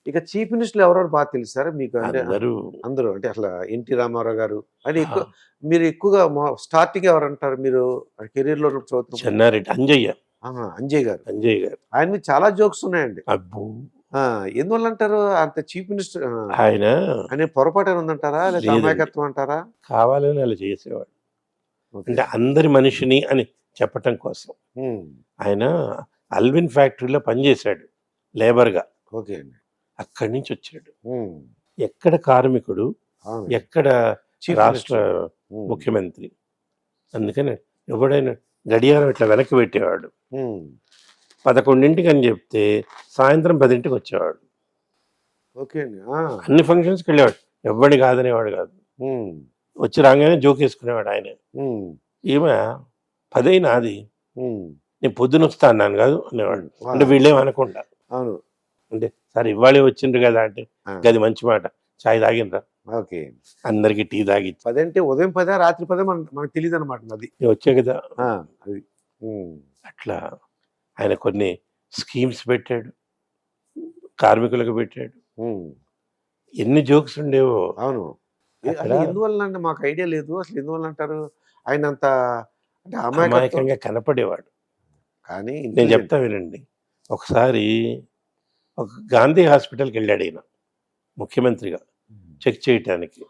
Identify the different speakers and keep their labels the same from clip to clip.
Speaker 1: ఇక చీఫ్ మినిస్టర్లు ఎవరెవరు బాగా తెలుసు సార్ మీకు? అంటే
Speaker 2: అందరూ
Speaker 1: అందరూ అంటే అసలు ఎన్టీ రామారావు గారు అని
Speaker 2: ఆ!
Speaker 1: ఎక్కువ మీరు ఎక్కువగా స్టార్టింగ్ ఎవరంటారు మీరు కెరీర్‌లో చదువుతున్నప్పుడు?
Speaker 2: చెన్నారెడ్డి, అంజయ్య,
Speaker 1: ఆహా! అంజయ్ గారు.
Speaker 2: అంజయ్య గారు.
Speaker 1: ఆయన మీద చాలా జోక్స్ ఉన్నాయండి.
Speaker 2: అబ్బో!
Speaker 1: ఆ! ఎందువల్లంటారు? అంత చీఫ్ మినిస్టర్
Speaker 2: ఆయన
Speaker 1: ఆయన పొరపాటేమైనా ఉందంటారా? లేకపోతే
Speaker 2: లేదండి.
Speaker 1: అమాయకత్వం అంటారా?
Speaker 2: కావాలని అలా చేసేవాడు.
Speaker 1: ఓకే.
Speaker 2: అంటే అందరి మనిషిని అని చెప్పటం కోసం.
Speaker 1: హ్మ్.
Speaker 2: ఆయన అల్విన్ ఫ్యాక్టరీలో పనిచేశాడు లేబర్‌గా.
Speaker 1: ఓకే అండి.
Speaker 2: అక్కడి నుంచి వచ్చాడు.
Speaker 1: హ్మ్.
Speaker 2: ఎక్కడ కార్మికుడు,
Speaker 1: అవును.
Speaker 2: ఎక్కడ
Speaker 1: చీఫ్
Speaker 2: రాష్ట్ర
Speaker 1: మినిస్టర్. హ్మ్.
Speaker 2: ముఖ్యమంత్రి. అందుకని ఎవడైనా గడియారం ఇట్లా వెనక్కి పెట్టేవాడు.
Speaker 1: హ్మ్.
Speaker 2: 11కి అని చెప్తే సాయంత్రం 10కి వచ్చేవాడు.
Speaker 1: ఓకే అండి. ఆ!
Speaker 2: అన్ని ఫంక్షన్స్‌కి వెళ్ళేవాడు. ఎవ్వడిని కాదనేవాడు కాదు.
Speaker 1: హ్మ్.
Speaker 2: వచ్చి రాగానే జోకేసుకునేవాడు ఆయనే.
Speaker 1: హ్మ్.
Speaker 2: ఈమె 10 నాది.
Speaker 1: హ్మ్.
Speaker 2: నేను పొద్దునొస్తా అన్నాను కాదు అనేవాడు.
Speaker 1: హ్మ్.
Speaker 2: అంటే వీళ్ళేం అనకుండా.
Speaker 1: అవును.
Speaker 2: అంటే సార్ ఇవాళే వచ్చిండ్రు కదా అంటే
Speaker 1: ఆ!
Speaker 2: గది మంచి మాట. చాయ్ తాగిండ్రా?
Speaker 1: ఓకే.
Speaker 2: అందరికి టీ తాగిచ్చి
Speaker 1: 10 అంటే ఉదయం 10 రాత్రి 10 మనకు తెలీదనమాట అది.
Speaker 2: నేను వచ్చా కదా!
Speaker 1: ఆ! అది. హ్మ్.
Speaker 2: అట్లా ఆయన కొన్ని స్కీమ్స్ పెట్టాడు. కార్మికులకు పెట్టాడు.
Speaker 1: హ్మ్.
Speaker 2: ఎన్ని జోక్స్ ఉండేవో
Speaker 1: అవును.
Speaker 2: అక్కడ.
Speaker 1: అంటే ఎందువలనండి మాకు ఐడియా లేదు. అసలు ఎందువలనంటారు? ఆయనంత అంటే అమాయకత్వం
Speaker 2: అమాయకంగా కనపడేవాడు.
Speaker 1: కానీ
Speaker 2: నేను
Speaker 1: ఇంటెలిజెంట్.
Speaker 2: చెప్తా వినండి. ఒకసారి ఒక గాంధీ హాస్పిటల్‌కెళ్ళాడు ఈయన ముఖ్యమంత్రిగా
Speaker 1: హ్మ్.
Speaker 2: చెక్ చేయటానికి.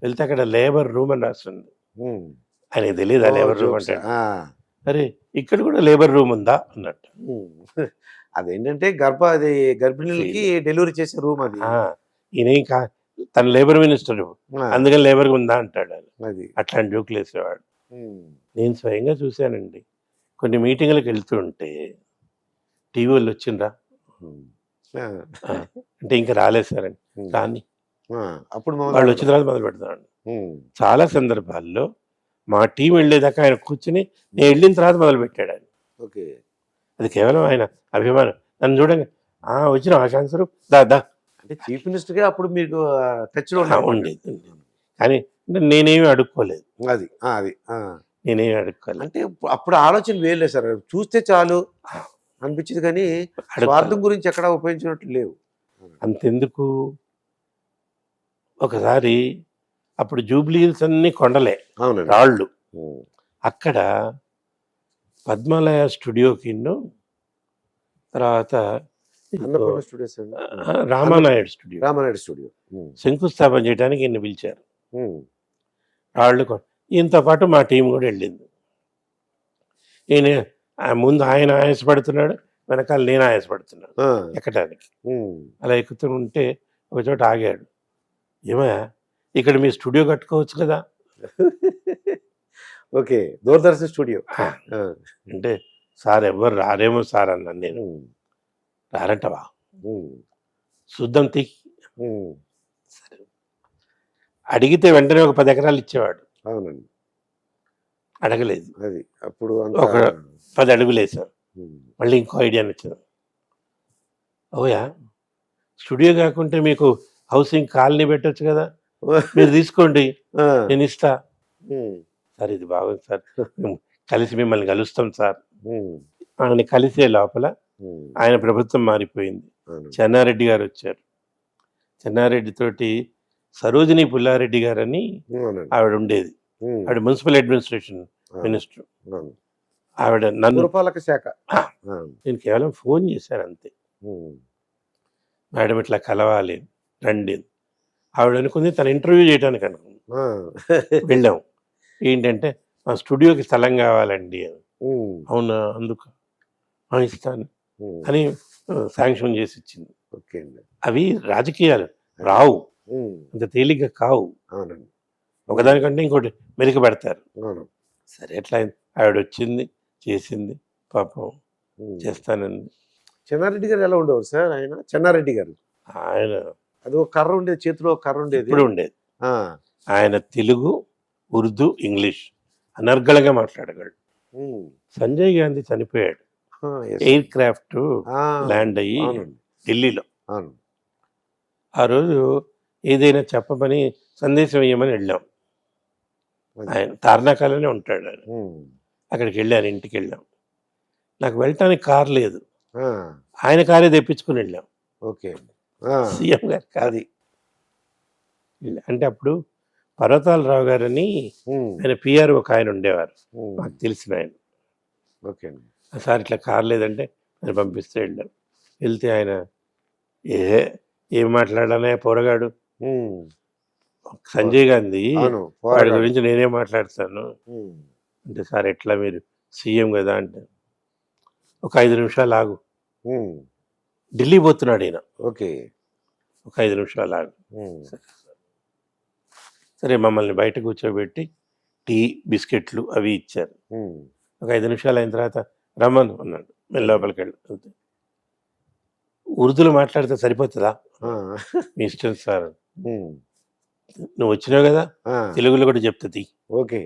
Speaker 2: వెళ్తే అక్కడ లేబర్ రూమ్ అని రాసుంది.
Speaker 1: హ్మ్.
Speaker 2: ఆయనకి తెలీదా
Speaker 1: ఓహ్!
Speaker 2: Labour room
Speaker 1: jokes.
Speaker 2: అంటే?
Speaker 1: ఆ!
Speaker 2: అరే! ఇక్కడ కూడా లేబర్ రూమ్ ఉందా అన్నట్టు.
Speaker 1: హ్మ్. అదేంటంటే అది గర్భిణులకి
Speaker 2: ఫీల్.
Speaker 1: డెలివరీ చేసే రూమ్ అది.
Speaker 2: ఆ! ఈయనేం తను లేబర్ మినిస్టరు.
Speaker 1: ఆ!
Speaker 2: అందుకని లేబర్‌గా ఉందా అంటాడాయన.
Speaker 1: అది.
Speaker 2: అట్లాంటి జోకులేసేవాడు.
Speaker 1: హ్మ్.
Speaker 2: నేను స్వయంగా చూసానండి. కొన్ని మీటింగులకెళ్తూ ఉంటే టీవోళ్ళొచ్చిండ్రా?
Speaker 1: హ్మ్. ఆ!
Speaker 2: ఆ! అంటే ఇంక రాలేదు సార్ అని.
Speaker 1: హ్మ్.
Speaker 2: రాని.
Speaker 1: ఆ! అప్పుడు
Speaker 2: వాళ్ళొచ్చిన
Speaker 1: మొదలెడదాం.
Speaker 2: తర్వాత మొదలుపెడదామని.
Speaker 1: హ్మ్.
Speaker 2: చాలా సందర్భాల్లో మా టీమ్ వెళ్ళేదాకా ఆయన కూర్చొని నేను వెళ్ళిన తర్వాత మొదలుపెట్టాడాయన.
Speaker 1: ఓకే.
Speaker 2: అది కేవలం ఆయన అభిమానం. నన్ను చూడంగానే వచ్చినావా షాన్సరు? దా దా.
Speaker 1: అంటే చీఫ్ మినిస్టర్‌గా అప్పుడు మీకు టచ్‌లో ఉన్నారన్నమాట.
Speaker 2: ఉండేది. ఉండేది. కానీ అంటే నేనేమి అడుక్కోలేదు.
Speaker 1: అది. ఆ! అది. ఆ!
Speaker 2: నేనేమి అడుక్కోలేదు.
Speaker 1: అంటే అప్పుడు ఆలోచన వేరులే సార్. చూస్తే చాలు
Speaker 2: ఆ!
Speaker 1: అనిపించింది కానీ, స్వార్థం
Speaker 2: అడుక్కోలేదు.
Speaker 1: గురించి ఎక్కడా ఉపయోగించినట్లు లేవు.
Speaker 2: అంతెందుకు ఒకసారి అప్పుడు జూబ్లీ హిల్స్ అన్నీ కొండలే.
Speaker 1: అవునండి.
Speaker 2: రాళ్ళు.
Speaker 1: హ్మ్.
Speaker 2: అక్కడ పద్మాలయ స్టూడియోకిను తర్వాత ఇదిగో
Speaker 1: అన్నపూర్ణ స్టూడియోస్ అండి. హ్మ్.
Speaker 2: Ramanaidu studio
Speaker 1: Ramanaidu studio. హ్మ్.
Speaker 2: శంకుస్థాపన చేయడానికి ఈయన్ని పిలిచారు.
Speaker 1: హ్మ్.
Speaker 2: రాళ్ళు ఈయనతో పాటు మా టీం కూడా వెళ్ళింది. ఈయన ముందు ఆయన ఆయాసపడుతున్నాడు. వెనకాల నేను ఆయాసపడుతున్నాను
Speaker 1: ఆ!
Speaker 2: ఎక్కడానికి.
Speaker 1: హ్మ్.
Speaker 2: అలా ఎక్కుతూ ఉంటే ఒకచోట ఆగాడు. ఏమయ్యా! ఇక్కడ మీ స్టూడియో కట్టుకోవచ్చు కదా!
Speaker 1: ఓకే. దూరదర్శన్ స్టూడియో.
Speaker 2: ఆ!
Speaker 1: ఆ!
Speaker 2: అంటే సార్ ఎవ్వరు రారేమో సార్ అన్నాను నేను.
Speaker 1: హ్మ్.
Speaker 2: రారంటవా?
Speaker 1: హ్మ్.
Speaker 2: చూద్దాం తీ.
Speaker 1: హ్మ్.
Speaker 2: సరే. అడిగితే వెంటనే ఒక 10 ఎకరాలు ఇచ్చేవాడు.
Speaker 1: అవునండి.
Speaker 2: అడగలేదు.
Speaker 1: అది. అప్పుడు అంత
Speaker 2: ఒక 10 అడుగులేసాం.
Speaker 1: హ్మ్.
Speaker 2: మళ్ళీ ఇంకో ఐడియా నచ్చింది. ఓయా! స్టూడియో కాకుంటే మీకు హౌసింగ్ కాలనీ పెట్టొచ్చు కదా! మీరు తీసుకోండి.
Speaker 1: ఆ!
Speaker 2: నేనిస్తా.
Speaker 1: హ్మ్.
Speaker 2: సార్ ఇది బాగుంది సార్. మేము కలిసి మిమ్మల్ని కలుస్తాం సార్.
Speaker 1: హ్మ్.
Speaker 2: ఆయన కలిసే లోపల
Speaker 1: హ్మ్.
Speaker 2: ఆయన ప్రభుత్వం మారిపోయింది.
Speaker 1: అవునండి.
Speaker 2: చెన్నారెడ్డి గారొచ్చారు. చెన్నారెడ్డి తోటి సరోజిని పుల్లారెడ్డి గారని
Speaker 1: అవునండి.
Speaker 2: ఆవిడుండేది.
Speaker 1: హ్మ్.
Speaker 2: ఆవిడ మున్సిపల్ అడ్మినిస్ట్రేషన్
Speaker 1: అవును.
Speaker 2: మినిస్టర్.
Speaker 1: అవును.
Speaker 2: ఆవిడ నన్ను
Speaker 1: పురపాలక శాఖ.
Speaker 2: ఆ!
Speaker 1: ఆ!
Speaker 2: నేను కేవలం ఫోను చేశానంతే.
Speaker 1: హ్మ్.
Speaker 2: మేడం ఇట్లా కలవాలి, రండి. ఆవిడనుకుంది తను ఇంటర్వ్యూ చేయటానికి అనుకుంది.
Speaker 1: ఆ!
Speaker 2: వెళ్ళాం. ఏంటంటే, "మా స్టూడియోకి స్థలం కావాలండి" అని.
Speaker 1: హ్మ్.
Speaker 2: అవునా! అందుకా? ఇస్తాను
Speaker 1: హ్మ్.
Speaker 2: అని శాంక్షన్ చేసిచ్చింది.
Speaker 1: ఓకే అండి.
Speaker 2: అవి రాజకీయాలు
Speaker 1: అది.
Speaker 2: రావు.
Speaker 1: హ్మ్.
Speaker 2: అంత తేలిగ్గా కావు.
Speaker 1: అవునండి. హ్మ్.
Speaker 2: ఒకదానికంటే ఇంకోటి మెలికబెడతారు.
Speaker 1: అవును.
Speaker 2: సరే ఎట్లా అయింది. ఆవిడొచ్చింది, చేసింది. పాపం
Speaker 1: హ్మ్.
Speaker 2: చేస్తానంది.
Speaker 1: చెన్నారెడ్డి గారు ఎలా ఉండేవారు సార్ ఆయన? చెన్నారెడ్డి గారు.
Speaker 2: ఆయన
Speaker 1: అది ఒక కర్ర ఉండేది. చేతిలో ఒక కర్ర ఉండేది.
Speaker 2: ఎప్పుడు ఉండేది.
Speaker 1: ఆ!
Speaker 2: ఆయన తెలుగు, ఉర్దూ, ఇంగ్లీష్ అనర్గళంగా మాట్లాడగలడు.
Speaker 1: హ్మ్.
Speaker 2: సంజయ్ గాంధీ చనిపోయాడు.
Speaker 1: ఆ! యెస్.
Speaker 2: ఎయిర్ క్రాఫ్ట్
Speaker 1: ఆ!
Speaker 2: ల్యాండ్ అయ్యి
Speaker 1: అవునండి.
Speaker 2: ఢిల్లీలో.
Speaker 1: అవును.
Speaker 2: ఆ రోజు ఏదైనా చెప్పమని సందేశం ఇయ్యమని వెళ్ళాం.
Speaker 1: అది.
Speaker 2: ఆయన తార్నాకలోనే ఉంటాడాయన.
Speaker 1: హ్మ్.
Speaker 2: అక్కడికెళ్ళాను, ఇంటికెళ్ళాం. నాకు వెళ్ళటానికి కారు లేదు.
Speaker 1: ఆ!
Speaker 2: ఆయన కారే తెప్పించుకొని వెళ్ళాం.
Speaker 1: ఓకే. ఆ,
Speaker 2: సీఎం గారు కాదు.
Speaker 1: అది.
Speaker 2: అంటే అప్పుడు పర్వతాలరావు గారని
Speaker 1: ఉమ్,
Speaker 2: ఆయన పిఆర్ ఒక ఆయన ఉండేవారు,
Speaker 1: ఉమ్,
Speaker 2: మాకు తెలిసిన ఆయన.
Speaker 1: ఓకే అండి.
Speaker 2: సార్ ఇట్లా కార్ లేదంటే ఆయన పంపిస్తే వెళ్ళాం. వెళ్తే ఆయన ఏ ఏం మాట్లాడానే పోరగాడు,
Speaker 1: ఉమ్,
Speaker 2: సంజయ్ గాంధీ
Speaker 1: అవును,
Speaker 2: వాడి
Speaker 1: పోరగాడు.
Speaker 2: గురించి నేనే మాట్లాడతాను
Speaker 1: ఉమ్,
Speaker 2: అంటే, సార్ ఎట్లా మీరు సీఎం కదా అంటే, ఒక 5 నిమిషాలు ఆగు,
Speaker 1: ఉమ్,
Speaker 2: ఢిల్లీ పోతున్నాడు ఈయన,
Speaker 1: ఓకే.
Speaker 2: ఒక 5 నిమిషాలు ఆగు.
Speaker 1: ఉమ్,
Speaker 2: సరే మమ్మల్ని బయట కూర్చోబెట్టి టీ బిస్కెట్లు అవి ఇచ్చారు.
Speaker 1: ఉమ్,
Speaker 2: ఒక 5 నిమిషాలు అయిన తర్వాత రమ్మను అన్నాడు. మేము లోపలికి వెళ్తే, ఉర్దూలో మాట్లాడితే సరిపోతుందా,
Speaker 1: ఆ,
Speaker 2: మీ ఇష్టం సార్,
Speaker 1: ఉమ్,
Speaker 2: నువ్వు వచ్చినావు కదా
Speaker 1: ఆ,
Speaker 2: తెలుగులో కూడా చెప్తుంది
Speaker 1: ఓకే.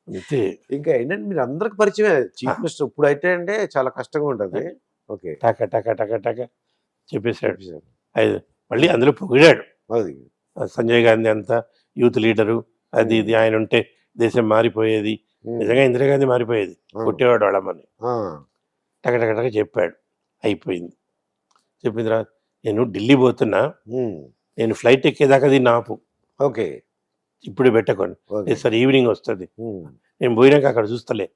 Speaker 2: అంతే.
Speaker 1: ఇంకా ఏంటంటే మీరు అందరికి పరిచయమే చీఫ్ మినిస్టర్. ఇప్పుడు అయితే అంటే చాలా కష్టంగా ఉంటుంది. ఓకే.
Speaker 2: టక టక టక టక చెప్పేశాడు.
Speaker 1: చెప్పేశారు.
Speaker 2: మళ్ళీ అందులో పొగిడాడు,
Speaker 1: అది.
Speaker 2: సంజయ్ గాంధీ అంతా యూత్ లీడరు, అది ఇది ఆయన ఉంటే దేశం మారిపోయేది,
Speaker 1: ఉమ్,
Speaker 2: నిజంగా ఇందిరాగాంధీ మారిపోయేది,
Speaker 1: అవును.
Speaker 2: కొట్టేవాడు వాళ్ళమని
Speaker 1: ఆ,
Speaker 2: టక టక టక చెప్పాడు. అయిపోయింది. చెప్పిన తర్వాత నేను ఢిల్లీ పోతున్నా,
Speaker 1: ఉమ్,
Speaker 2: నేను ఫ్లైట్ ఎక్కేదాకా దీన్ని ఆపు,
Speaker 1: ఓకే.
Speaker 2: ఇప్పుడు పెట్టకండి.
Speaker 1: ఓకే.
Speaker 2: లేదు సార్ ఈవినింగ్ వస్తుంది,
Speaker 1: ఉమ్.
Speaker 2: నేను పోయినాక అక్కడ చూస్తలే.